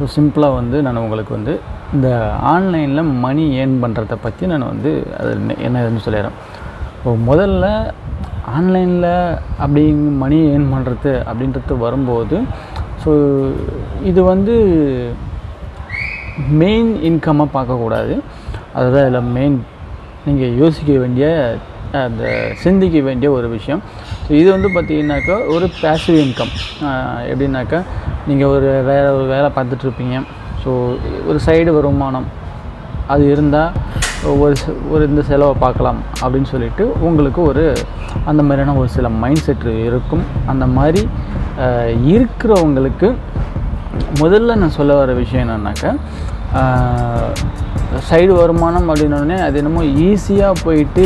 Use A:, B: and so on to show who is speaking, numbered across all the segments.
A: So சிம்பிளாக வந்து நான் உங்களுக்கு வந்து இந்த ஆன்லைனில் மணி ஏர்ன் பண்ணுறத பற்றி நான் வந்து அது என்னதுன்னு சொல்லிடுறேன். ஸோ முதல்ல ஆன்லைனில் அப்படி மணி ஏர்ன் பண்ணுறது அப்படின்றது வரும்போது ஸோ இது வந்து மெயின் இன்கம்மாக பார்க்கக்கூடாது. அதுதான் இதில் மெயின் நீங்கள் யோசிக்க வேண்டிய அந்த சிந்திக்க வேண்டிய ஒரு விஷயம். ஸோ இது வந்து பார்த்திங்கனாக்கா ஒரு பேசிவ் இன்கம். எப்படின்னாக்கா நீங்கள் ஒரு வேலை பார்த்துட்ருப்பீங்க. ஸோ ஒரு சைடு வருமானம் அது இருந்தால் ஒரு இந்த செலவை பார்க்கலாம் அப்படின்னு சொல்லிட்டு உங்களுக்கு ஒரு அந்த மாதிரியான ஒரு சில மைண்ட் செட் இருக்கும். அந்த மாதிரி இருக்கிறவங்களுக்கு முதல்ல நான் சொல்ல வர விஷயம் என்னன்னாக்கா, சைடு வருமானம் அப்படின்னோடனே அது என்னமோ ஈஸியாக போயிட்டு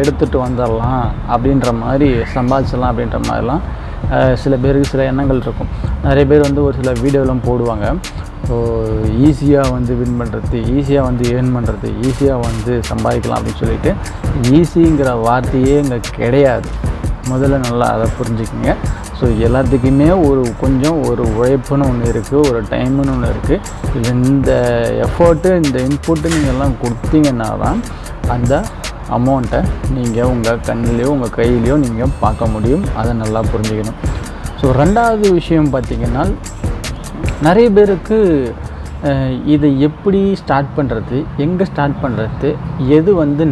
A: எடுத்துகிட்டு வந்துடலாம் அப்படின்ற மாதிரி சம்பாதிச்சிடலாம் அப்படின்ற மாதிரிலாம் சில பேருக்கு சில எண்ணங்கள் இருக்கும். நிறைய பேர் வந்து ஒரு சில வீடியோலாம் போடுவாங்க. ஸோ ஈஸியாக வந்து வின் பண்ணுறது, ஈஸியாக வந்து ஏர்ன் பண்ணுறது, ஈஸியாக வந்து சம்பாதிக்கலாம் அப்படின்னு சொல்லிட்டு ஈஸிங்கிற வார்த்தையே இங்கே கிடையாது. முதல்ல நல்லா அதை புரிஞ்சுக்கிங்க. ஸோ எல்லாத்துக்குமே கொஞ்சம் ஒரு உழைப்புன்னு ஒன்று இருக்குது, ஒரு டைமுன்னு ஒன்று இருக்குது. இந்த எஃபர்ட்டு இந்த இன்புட்டு நீங்கள் எல்லாம் கொடுத்தீங்கன்னா தான் அந்த அமௌண்ட்டை நீங்கள் உங்கள் கண்ணிலையோ உங்கள் கையிலையோ நீங்கள் பார்க்க முடியும். அதை நல்லா புரிஞ்சுக்கணும். ஸோ ரெண்டாவது விஷயம் பார்த்திங்கன்னா, நிறைய பேருக்கு இதை எப்படி ஸ்டார்ட் பண்ணுறது, எங்கே ஸ்டார்ட் பண்ணுறது, எது வந்து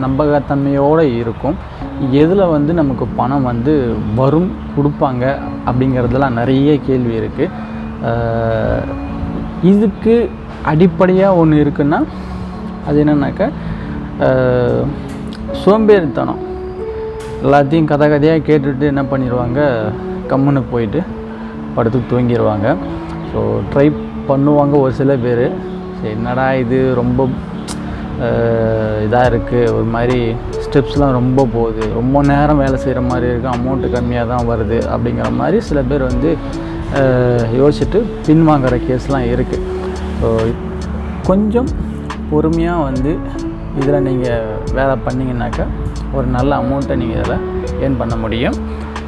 A: நம்பகத்தன்மையோடு இருக்கும், எதில் வந்து நமக்கு பணம் வந்து வரும் கொடுப்பாங்க அப்படிங்கிறதுலாம் நிறைய கேள்வி இருக்குது. இதுக்கு அடிப்படையாக ஒன்று இருக்குன்னா அது என்னன்னாக்கா சோம்பேறித்தனம். எல்லாத்தையும் கதையாக கேட்டுட்டு என்ன பண்ணிடுவாங்க, கம்முன்னு போயிட்டு படுத்து தூங்கிடுவாங்க. ஸோ ட்ரை பண்ணுவாங்க ஒரு சில பேர். சரி என்னடா இது ரொம்ப இதாக இருக்குது, ஒரு மாதிரி ஸ்டெப்ஸ்லாம் ரொம்ப போகுது, ரொம்ப நேரம் வேலை செய்கிற மாதிரி இருக்குது, அமௌண்ட்டு கம்மியாக தான் வருது அப்படிங்கிற மாதிரி சில பேர் வந்து யோசிச்சுட்டு பின்வாங்குகிற கேஸ்லாம் இருக்குது. ஸோ கொஞ்சம் பொறுமையாக வந்து இதில் நீங்கள் வேலை பண்ணிங்கனாக்கா ஒரு நல்ல அமௌண்ட்டை நீங்கள் இதில் ஏர்ன் பண்ண முடியும்.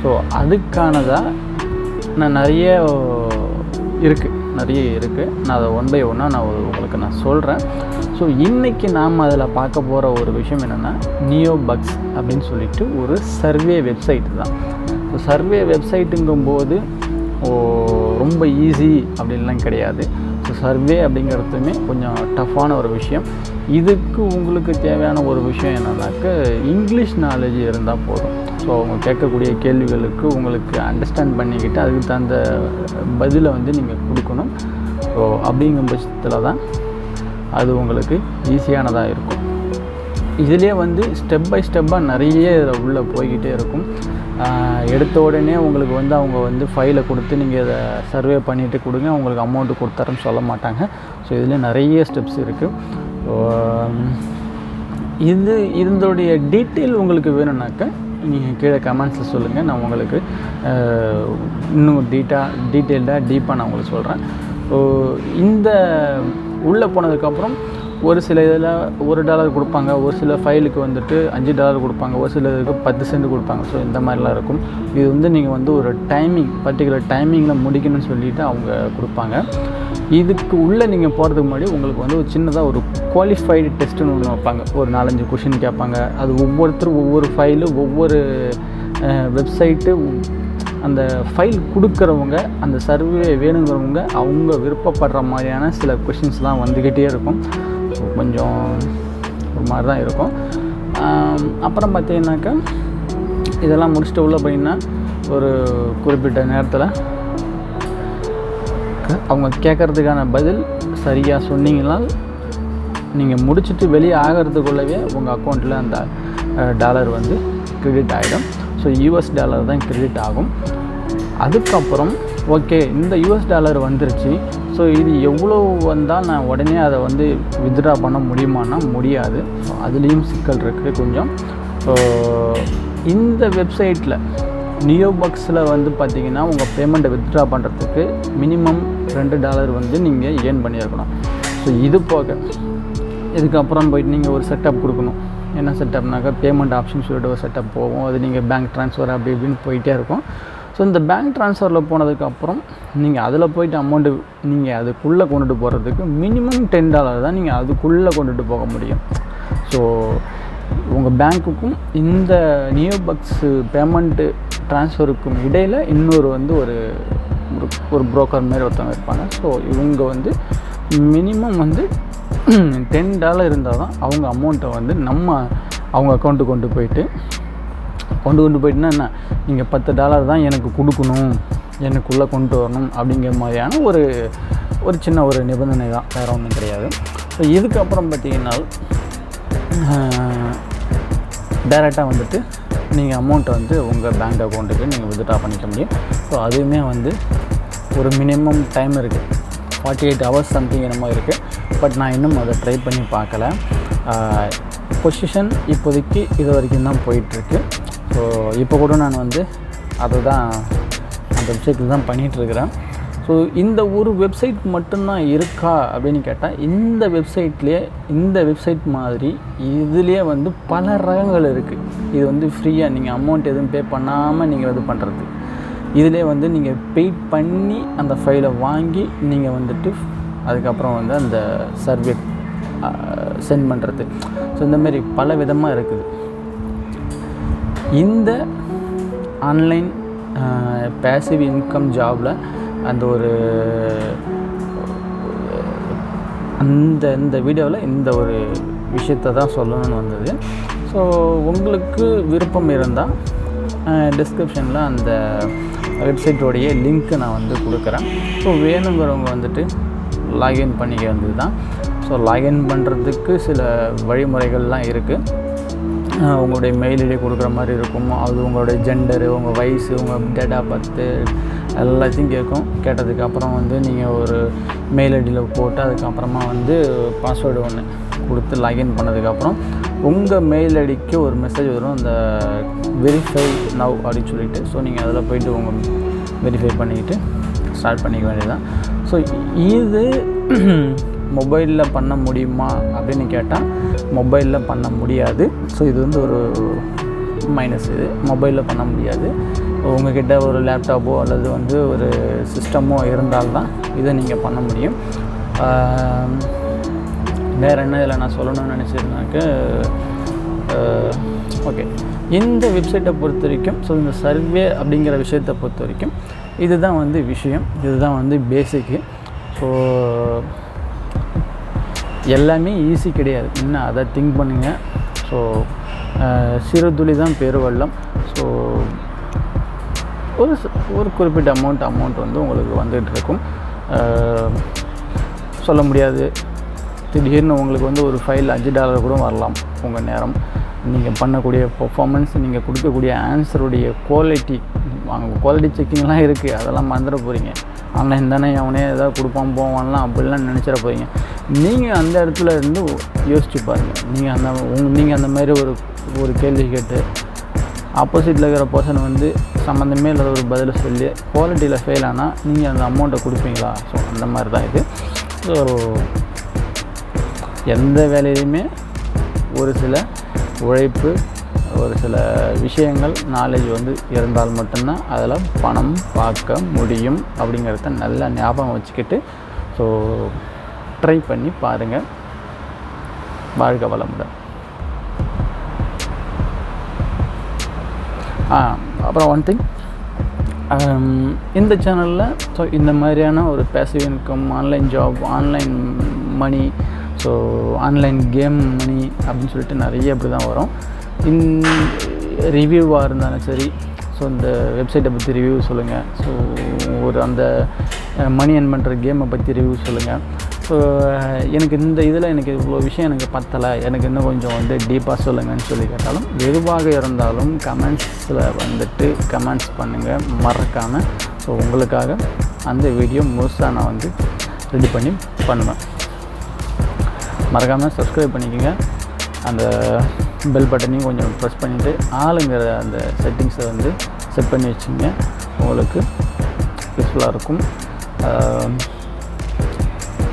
A: ஸோ அதுக்கானதாக நான் நிறைய இருக்குது. நான் அதை ஒன் பை ஒன்னாக உங்களுக்கு சொல்கிறேன். ஸோ இன்றைக்கி நாம் அதில் பார்க்க போகிற ஒரு விஷயம் என்னென்னா, நியோபக்ஸ் அப்படின்னு சொல்லிட்டு ஒரு சர்வே வெப்சைட் தான். ஸோ சர்வே வெப்சைட்டுங்கும்போது ரொம்ப ஈஸி அப்படின்லாம் கிடையாது. ஸோ சர்வே அப்படிங்கிறதுமே கொஞ்சம் டஃப்பான ஒரு விஷயம். இதுக்கு உங்களுக்கு தேவையான ஒரு விஷயம் என்னன்னாக்க இங்கிலீஷ் நாலேஜ் இருந்தால் போதும். ஸோ அவங்க கேட்கக்கூடிய கேள்விகளுக்கு உங்களுக்கு அண்டர்ஸ்டாண்ட் பண்ணிக்கிட்டு அதுக்கு தகுந்த பதிலை வந்து நீங்கள் கொடுக்கணும். ஸோ அப்படிங்கும் பட்சத்தில் தான் அது உங்களுக்கு ஈஸியானதாக இருக்கும். இதிலே வந்து ஸ்டெப் பை ஸ்டெப்பாக நிறைய இதில் உள்ளே போய்கிட்டே இருக்கும். எடுத்த உடனே உங்களுக்கு வந்து அவங்க வந்து ஃபைலை கொடுத்து நீங்கள் இதை சர்வே பண்ணிவிட்டு கொடுங்க உங்களுக்கு அமௌண்ட்டு கொடுத்தாருன்னு சொல்ல மாட்டாங்க. ஸோ இதில் நிறைய ஸ்டெப்ஸ் இருக்குது. ஸோ இதனுடைய டீட்டெயில் உங்களுக்கு வேணும்னாக்க நீங்கள் கீழே கமெண்ட்ஸில் சொல்லுங்கள். நான் உங்களுக்கு இன்னும் டீப்பாக நான் உங்களுக்கு சொல்கிறேன். ஸோ இந்த உள்ளே போனதுக்கப்புறம் ஒரு சில இதில் $1 கொடுப்பாங்க, ஒரு சில ஃபைலுக்கு வந்துட்டு $5 கொடுப்பாங்க, ஒரு சில இதுக்கு 10 சென்ட் கொடுப்பாங்க. ஸோ இந்த மாதிரிலாம் இருக்கும். இது வந்து நீங்கள் வந்து ஒரு பர்டிகுலர் டைமிங்கில் முடிக்கணும்னு சொல்லிவிட்டு அவங்க கொடுப்பாங்க. இதுக்கு உள்ளே நீங்கள் போகிறதுக்கு முன்னாடி உங்களுக்கு வந்து ஒரு சின்னதாக ஒரு குவாலிஃபைடு டெஸ்ட்டுன்னு ஒன்று வைப்பாங்க. ஒரு 4-5 கொஷின் கேட்பாங்க. அது ஒவ்வொருத்தரும் ஒவ்வொரு ஃபைலு ஒவ்வொரு வெப்சைட்டு அந்த ஃபைல் கொடுக்குறவங்க அந்த சர்வே வேணுங்கிறவங்க அவங்க விருப்பப்படுற மாதிரியான சில கொஷின்ஸ்லாம் வந்துக்கிட்டே இருக்கும். ஸோ கொஞ்சம் ஒரு மாதிரி தான் இருக்கும். அப்புறம் பார்த்தீங்கன்னாக்கா இதெல்லாம் முடிச்சுட்டு உள்ள போயிங்கன்னா ஒரு குறிப்பிட்ட நேரத்தில் அவங்க கேட்குறதுக்கான பதில் சரியாக சொன்னீங்கன்னா நீங்கள் முடிச்சுட்டு வெளியே ஆகிறதுக்குள்ளவே உங்கள் அக்கௌண்ட்டில் அந்த டாலர் வந்து கிரெடிட் ஆகிடும். ஸோ $US தான் கிரெடிட் ஆகும். அதுக்கப்புறம் ஓகே இந்த $US வந்துருச்சு. ஸோ இது எவ்வளோ வந்தால் நான் உடனே அதை வந்து வித்ட்ரா பண்ண முடியுமான்னா முடியாது. ஸோ அதுலேயும் சிக்கல் இருக்குது கொஞ்சம். ஸோ இந்த வெப்சைட்டில் நியோபக்ஸில் வந்து பார்த்திங்கன்னா உங்கள் பேமெண்ட்டை வித்ட்ரா பண்ணுறதுக்கு மினிமம் $2 வந்து நீங்கள் ஏர்ன் பண்ணியிருக்கணும். ஸோ இது போக இதுக்கப்புறம் போய்ட்டு நீங்கள் ஒரு செட்டப் கொடுக்கணும். என்ன செட்டப்னாக்கா பேமெண்ட் ஆப்ஷன் சொல்லிட்டு ஒரு செட்டப் போகும். அது நீங்கள் பேங்க் ட்ரான்ஸ்ஃபர் அப்படி இப்படின்னு போயிட்டே இருக்கும். ஸோ இந்த பேங்க் ட்ரான்ஸ்ஃபரில் போனதுக்கப்புறம் நீங்கள் அதில் போய்ட்டு அமௌண்ட்டு நீங்கள் அதுக்குள்ளே கொண்டுட்டு போகிறதுக்கு மினிமம் $10 தான் நீங்கள் அதுக்குள்ளே கொண்டுட்டு போக முடியும். ஸோ உங்கள் பேங்க்குக்கும் இந்த நியோபக்ஸ் பேமெண்ட்டு ட்ரான்ஸ்ஃபருக்கும் இடையில் இன்னொரு வந்து ஒரு புரோக்கர் மாரி ஒருத்தவங்க இருப்பாங்க. ஸோ இவங்க வந்து மினிமம் வந்து $10 இருந்தால் தான் அவங்க அமௌண்ட்டை வந்து அவங்க அக்கௌண்ட்டுக்கு கொண்டு போயிட்டுனா என்ன, நீங்கள் $10 தான் எனக்கு கொடுக்கணும், எனக்குள்ளே கொண்டு வரணும் அப்படிங்கிற மாதிரியான ஒரு சின்ன ஒரு நிபந்தனை தான், வேறு ஒன்றும் கிடையாது. ஸோ இதுக்கப்புறம் பார்த்திங்கன்னா டைரெக்டாக வந்துட்டு நீங்கள் அமௌண்ட்டை வந்து உங்கள் பேங்க் அக்கௌண்ட்டுக்கு நீங்கள் வித்ட்ரா பண்ணிக்க முடியும். ஸோ அதுவுமே வந்து ஒரு மினிமம் டைம் இருக்குது, 48 hours சம்திங் என்னமோ இருக்குது. பட் நான் இன்னும் அதை ட்ரை பண்ணி பார்க்கல. பொசிஷன் இப்போதைக்கு இது வரைக்கும் தான் போயிட்டுருக்கு. ஸோ இப்போ கூட நான் வந்து அதுதான் அந்த வெப்சைட்டில் தான் பண்ணிகிட்ருக்கிறேன். ஸோ இந்த ஒரு வெப்சைட் மட்டும்தான் இருக்கா அப்படின்னு கேட்டால், இந்த வெப்சைட் மாதிரி இதுலேயே வந்து பல ரகங்கள் இருக்குது. இது வந்து ஃப்ரீயாக நீங்கள் அமௌண்ட் எதுவும் பே பண்ணாமல் நீங்கள் இது பண்ணுறது. இதிலே வந்து நீங்கள் பெய்ட் பண்ணி அந்த ஃபைலை வாங்கி நீங்கள் வந்துட்டு அதுக்கப்புறம் வந்து அந்த சர்வே சென்ட் பண்ணுறது. ஸோ இந்தமாரி பல விதமாக இருக்குது. இந்த ஆன்லைன் பேசிவ் இன்கம் ஜாபில் இந்த வீடியோவில் இந்த ஒரு விஷயத்தை தான் சொல்லணும்னு வந்தது. ஸோ உங்களுக்கு விருப்பம் இருந்தால் டிஸ்கிரிப்ஷனில் அந்த வெப்சைட்டோடைய லிங்க்கு நான் வந்து கொடுக்குறேன். ஸோ வேணுங்கிறவங்க வந்துட்டு லாகின் பண்ணிக்க வேண்டியது தான். ஸோ லாகின் பண்ணுறதுக்கு சில வழிமுறைகள்லாம் இருக்குது. உங்களுடைய மெயில் ஐடி கொடுக்குற மாதிரி இருக்கும். அது உங்களுடைய ஜெண்டரு, உங்கள் வயசு, உங்கள் டேட் ஆஃப் பர்த்து எல்லாத்தையும் கேட்கும். கேட்டதுக்கப்புறம் வந்து நீங்கள் ஒரு மெயில் ஐடியில் போட்டு அதுக்கப்புறமா வந்து பாஸ்வேர்டு ஒன்று கொடுத்து லாகின் பண்ணதுக்கப்புறம் உங்கள் மெயில் ஐடிக்கு ஒரு மெசேஜ் வரும், இந்த வெரிஃபை நவ் அப்படின்னு சொல்லிட்டு. ஸோ நீங்கள் அதில் போய்ட்டு உங்கள் வெரிஃபை பண்ணிக்கிட்டு ஸ்டார்ட் பண்ணிக்க வேண்டியதுதான். ஸோ இது மொபைலில் பண்ண முடியுமா அப்படின்னு கேட்டால் மொபைலில் பண்ண முடியாது. ஸோ இது வந்து ஒரு மைனஸ். இது மொபைலில் பண்ண முடியாது. உங்கள்கிட்ட ஒரு லேப்டாப்போ அல்லது வந்து ஒரு சிஸ்டமோ இருந்தால்தான் இதை நீங்கள் பண்ண முடியும். வேறு என்ன இதில் நான் சொல்லணும்னு நினச்சிருந்தாக்க, ஓகே, இந்த வெப்சைட்டை பொறுத்த வரைக்கும், ஸோ இந்த சர்வே அப்படிங்கிற விஷயத்தை பொறுத்த வரைக்கும் இதுதான் வந்து விஷயம், இதுதான் வந்து பேசிக்கு. ஸோ எல்லாமே ஈஸி கிடையாது, இன்னும் அதை திங்க் பண்ணுங்கள். ஸோ சிறு துளி தான் பெருவெள்ளம். ஸோ ஒரு குறிப்பிட்ட அமௌண்ட் வந்து உங்களுக்கு வந்துகிட்டு இருக்கும். சொல்ல முடியாது, திடீர்னு உங்களுக்கு வந்து ஒரு ஃபைல் $5 கூட வரலாம். உங்கள் நேரம், நீங்கள் பண்ணக்கூடிய பர்ஃபார்மன்ஸ், நீங்கள் கொடுக்கக்கூடிய ஆன்சருடைய குவாலிட்டி, அங்கே குவாலிட்டி செக்கிங்லாம் இருக்குது, அதெல்லாம் மறந்துட போகிறீங்க. ஆன்லைன் தானே, அவனே ஏதாவது கொடுப்பான் போவான்லாம் அப்படிலாம் நினச்சிட போகிறீங்க. நீங்கள் அந்த இடத்துல இருந்து யோசிச்சு பாருங்கள். நீங்கள் அந்த மாதிரி ஒரு கேள்வி கேட்டு ஆப்போசிட்டில் இருக்கிற பர்சன் வந்து சம்மந்தமே இல்லாத ஒரு பதிலை சொல்லி குவாலிட்டியில் ஃபெயில் ஆனால் நீங்கள் அந்த அமௌண்ட்டை கொடுப்பீங்களா? ஸோ அந்த மாதிரி தான் இது. ஸோ எந்த வேலையிலையுமே ஒரு சில உழைப்பு, ஒரு சில விஷயங்கள், நாலேஜ் வந்து இருந்தால் மட்டும்தான் அதில் பணம் பார்க்க முடியும் அப்படிங்கிறத நல்லா ஞாபகம் வச்சுக்கிட்டு ஸோ ட்ரை பண்ணி பாருங்கள். வாழ்க வளமுடன். அப்புறம் ஒன் திங், இந்த சேனலில் ஸோ இந்த மாதிரியான ஒரு passive income, online job, online money, so online game money அப்படின்னு சொல்லிட்டு நிறைய அப்படி தான் வரும். ரிவ்யூவாக இருந்தாலும் சரி, ஸோ இந்த வெப்சைட்டை பற்றி ரிவ்யூ சொல்லுங்கள். ஸோ அந்த மணி earn பண்ணுற கேமை பற்றி ரிவ்யூ சொல்லுங்கள். ஸோ எனக்கு இந்த இதில் எனக்கு இவ்வளோ விஷயம் எனக்கு பத்தலை, எனக்கு இன்னும் கொஞ்சம் வந்து டீப்பாக சொல்லுங்கன்னு சொல்லி கேட்டாலும், எதுவாக இருந்தாலும் கமெண்ட்ஸில் வந்துட்டு கமெண்ட்ஸ் பண்ணுங்கள் மறக்காமல். ஸோ உங்களுக்காக அந்த வீடியோ முழுசாக நான் வந்து ரெடி பண்ணி பண்ணுவேன். மறக்காமல் சப்ஸ்கிரைப் பண்ணிக்கோங்க. அந்த பெல் பட்டனையும் கொஞ்சம் ப்ரெஸ் பண்ணிவிட்டு ஆளுங்கிற அந்த செட்டிங்ஸை வந்து செட் பண்ணி வச்சுங்க. உங்களுக்கு யூஸ்ஃபுல்லாக இருக்கும்.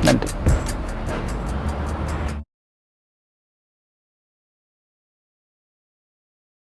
A: நன்றி.